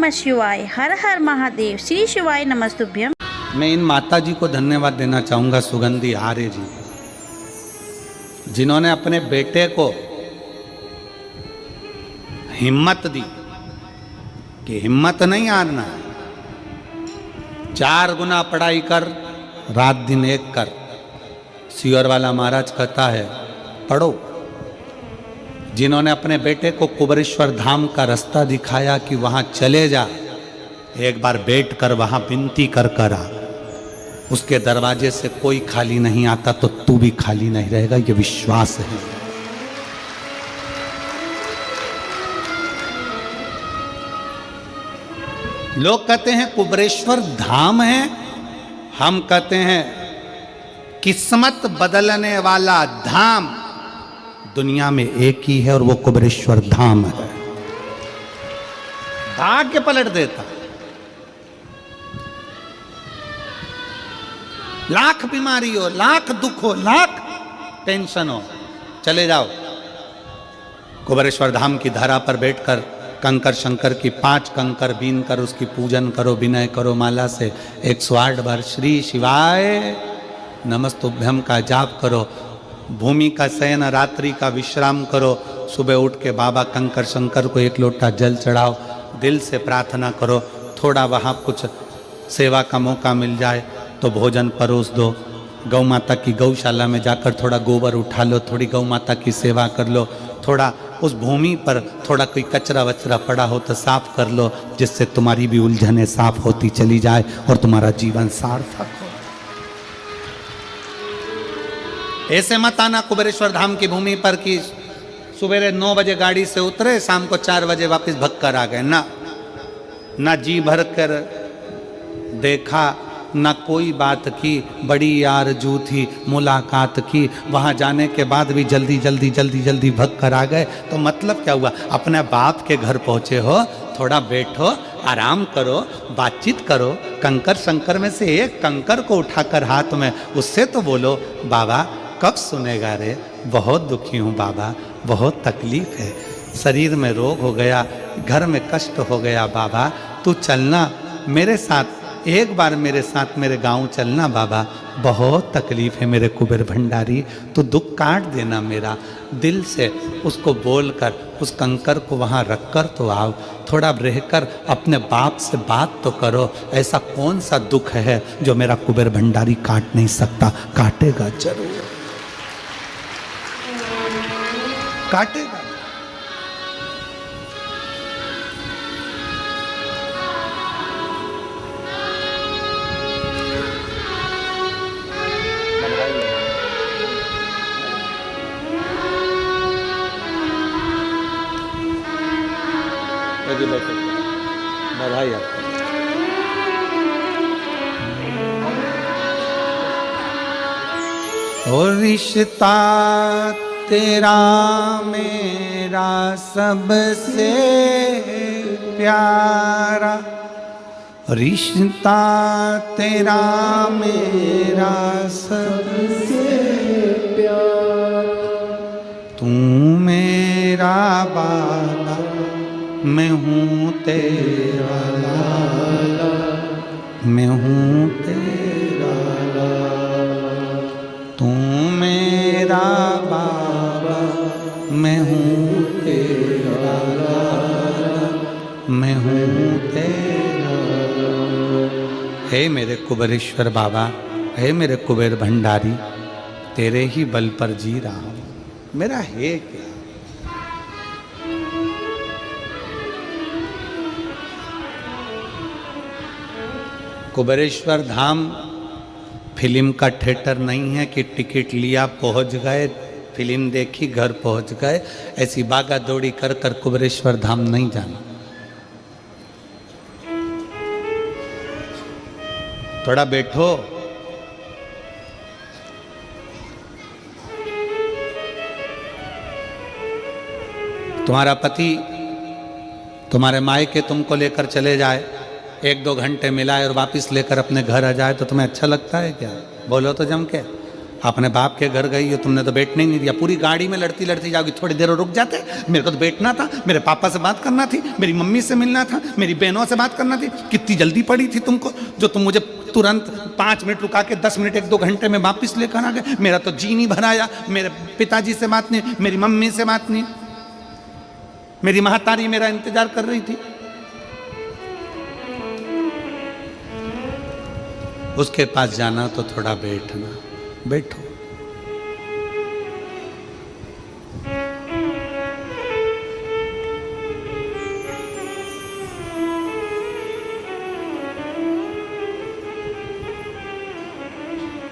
नमः शिवाय। हर हर महादेव। श्री शिवाय नमस्तुभ्यम। मैं इन माता जी को धन्यवाद देना चाहूँगा, सुगंधी आर्य जी, जिन्होंने अपने बेटे को हिम्मत दी कि हिम्मत नहीं हारना है, 4 गुना पढ़ाई कर, रात दिन एक कर। सियोर वाला महाराज कहता है पढ़ो। जिन्होंने अपने बेटे को कुबरेश्वर धाम का रास्ता दिखाया कि वहां चले जा, एक बार बैठ कर वहां विनती कर कर आ, उसके दरवाजे से कोई खाली नहीं आता, तो तू भी खाली नहीं रहेगा, ये विश्वास है। लोग कहते हैं कुबरेश्वर धाम है, हम कहते हैं किस्मत बदलने वाला धाम दुनिया में एक ही है, और वो कुबरेश्वर धाम है। भाग्य पलट देता। लाख बीमारी हो, लाख दुख हो, लाख टेंशन हो, चले जाओ कुबरेश्वर धाम की धरा पर बैठकर कंकर शंकर की 5 कंकर बीन कर उसकी पूजन करो, विनय करो, माला से 108 बार श्री शिवाय नमस्तुभ्यम का जाप करो, भूमि का शयन, रात्रि का विश्राम करो, सुबह उठ के बाबा कंकर शंकर को 1 लोटा जल चढ़ाओ, दिल से प्रार्थना करो, थोड़ा वहाँ कुछ सेवा का मौका मिल जाए तो भोजन परोस दो, गौ माता की गौशाला में जाकर थोड़ा गोबर उठा लो, थोड़ी गौ माता की सेवा कर लो, थोड़ा उस भूमि पर थोड़ा कोई कचरा वचरा पड़ा हो तो साफ कर लो, जिससे तुम्हारी भी उलझनें साफ होती चली जाए और तुम्हारा जीवन सार्थक हो। ऐसे मत आना कुबेरेश्वर धाम की भूमि पर कि सुबह 9 बजे गाड़ी से उतरे, शाम को 4 बजे वापस भग कर आ गए। ना जी भर कर देखा, ना कोई बात की, बड़ी आरज़ू थी मुलाकात की, वहाँ जाने के बाद भी जल्दी जल्दी जल्दी जल्दी भग कर आ गए। तो मतलब क्या हुआ? अपने बाप के घर पहुँचे हो, थोड़ा बैठो, आराम करो, बातचीत करो, कंकर शंकर में से एक कंकर को उठाकर हाथ में, उससे तो बोलो बाबा कब सुनेगा रे, बहुत दुखी हूँ बाबा, बहुत तकलीफ है, शरीर में रोग हो गया, घर में कष्ट हो गया बाबा, तू चलना मेरे साथ, एक बार मेरे साथ मेरे गांव चलना बाबा, बहुत तकलीफ है मेरे कुबेर भंडारी, तू दुख काट देना मेरा। दिल से उसको बोलकर उस कंकर को वहाँ रखकर तो आओ, थोड़ा रहकर अपने बाप से बात तो करो, ऐसा कौन सा दुख है जो मेरा कुबेर भंडारी काट नहीं सकता? काटेगा जरूर, काटेगा। बधाई आपको। और रिश्ता तेरा मेरा सबसे प्यारा, रिश्ता तेरा मेरा सबसे प्यारा, तू मेरा बाला मैं हूँ तेरा लाला, मैं हूँ तेरा लाला, तू मेरा बाबा मैं हूँ तेरा लाला, मैं हूँ तेरा लाला। हे मेरे कुबेरेश्वर बाबा, हे मेरे कुबेर भंडारी, तेरे ही बल पर जी रहा हूँ, मेरा है क्या? कुबेरेश्वर धाम फिल्म का थिएटर नहीं है कि टिकट लिया पहुंच गए, फिल्म देखी घर पहुंच गए, ऐसी भागा दौड़ी कर कर कुबेरेश्वर धाम नहीं जाना। थोड़ा बैठो, तुम्हारा पति तुम्हारे मायके तुमको लेकर चले जाए, 1-2 घंटे मिलाए और वापस लेकर अपने घर आ जाए, तो तुम्हें अच्छा लगता है क्या? बोलो तो जम के। अपने बाप के घर गई हो, तुमने तो बैठने ही नहीं दिया, पूरी गाड़ी में लड़ती लड़ती जाओगी, थोड़ी देर रुक जाते, मेरे को तो बैठना था, मेरे पापा से बात करना थी, मेरी मम्मी से मिलना था, मेरी बहनों से बात करना थी। कितनी जल्दी पड़ी थी तुमको जो तुम मुझे तुरंत 5 मिनट रुका के 10 मिनट 1-2 घंटे में वापिस लेकर आ गए। मेरा तो जी नहीं भराया, मेरे पिताजी से बात नहीं, मेरी मम्मी से बात नहीं, मेरी महतारी मेरा इंतजार कर रही थी। उसके पास जाना तो थोड़ा बैठना, बैठो।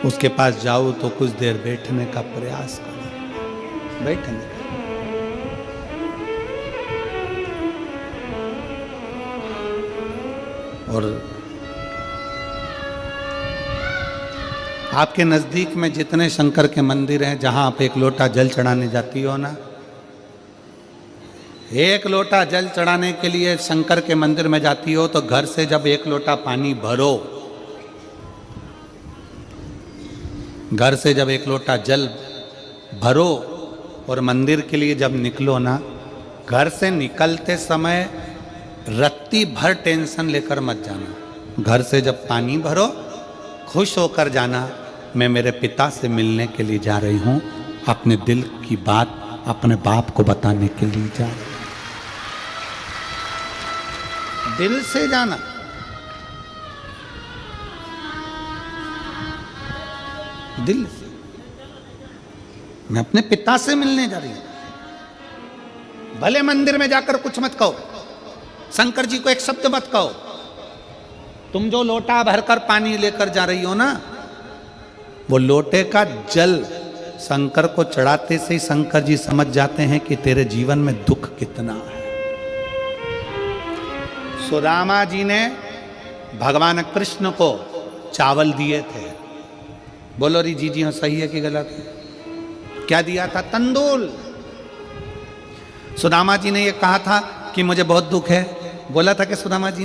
उसके पास जाओ तो कुछ देर बैठने का प्रयास करो, बैठने का। और आपके नजदीक में जितने शंकर के मंदिर हैं, जहां आप एक लोटा जल चढ़ाने जाती हो ना, एक लोटा जल चढ़ाने के लिए शंकर के मंदिर में जाती हो, तो घर से जब एक लोटा पानी भरो, घर से जब एक लोटा जल भरो और मंदिर के लिए जब निकलो ना, घर से निकलते समय रत्ती भर टेंशन लेकर मत जाना। घर से जब पानी भरो, खुश होकर जाना, मैं मेरे पिता से मिलने के लिए जा रही हूँ, अपने दिल की बात अपने बाप को बताने के लिए जा रही हूँ। दिल से जाना, दिल से। मैं अपने पिता से मिलने जा रही हूं। भले मंदिर में जाकर कुछ मत कहो, शंकर जी को एक शब्द मत कहो, तुम जो लोटा भरकर पानी लेकर जा रही हो ना, वो लोटे का जल शंकर को चढ़ाते से ही शंकर जी समझ जाते हैं कि तेरे जीवन में दुख कितना है। सुदामा जी ने भगवान कृष्ण को चावल दिए थे। बोलो री जी हाँ, सही है कि गलत है? क्या दिया था? तंदूल। सुदामा जी ने ये कहा था कि मुझे बहुत दुख है, बोला था कि सुदामा जी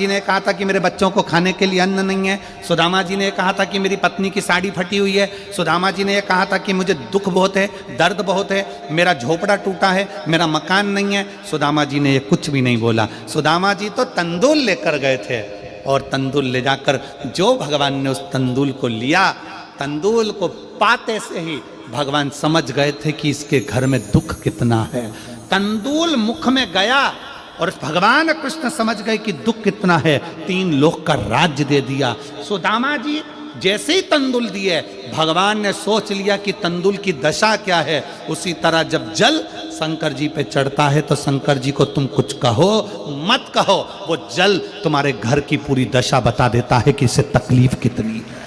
ने कहा था कि मेरे बच्चों को खाने के लिए अन्न नहीं है, सुदामा जी ने कहा था कि मेरी पत्नी की साड़ी फटी हुई है, सुदामा जी ने ये कहा था कि मुझे दुख बहुत है, दर्द बहुत है, मेरा झोपड़ा टूटा है, मेरा मकान नहीं है। सुदामा जी ने ये कुछ भी नहीं बोला। सुदामा जी तो तंदूल लेकर गए थे, और तंदूल ले जाकर जो भगवान ने उस तंदूल को लिया, तंदूल को पाते से ही भगवान समझ गए थे कि इसके घर में दुख कितना है। तंदूल मुख में गया और भगवान कृष्ण समझ गए कि दुख कितना है, 3 लोक का राज्य दे दिया। सुदामा जी जैसे ही तंदूल दिए, भगवान ने सोच लिया कि तंदूल की दशा क्या है। उसी तरह जब जल शंकर जी पे चढ़ता है तो शंकर जी को तुम कुछ कहो मत कहो, वो जल तुम्हारे घर की पूरी दशा बता देता है कि इससे तकलीफ कितनी है।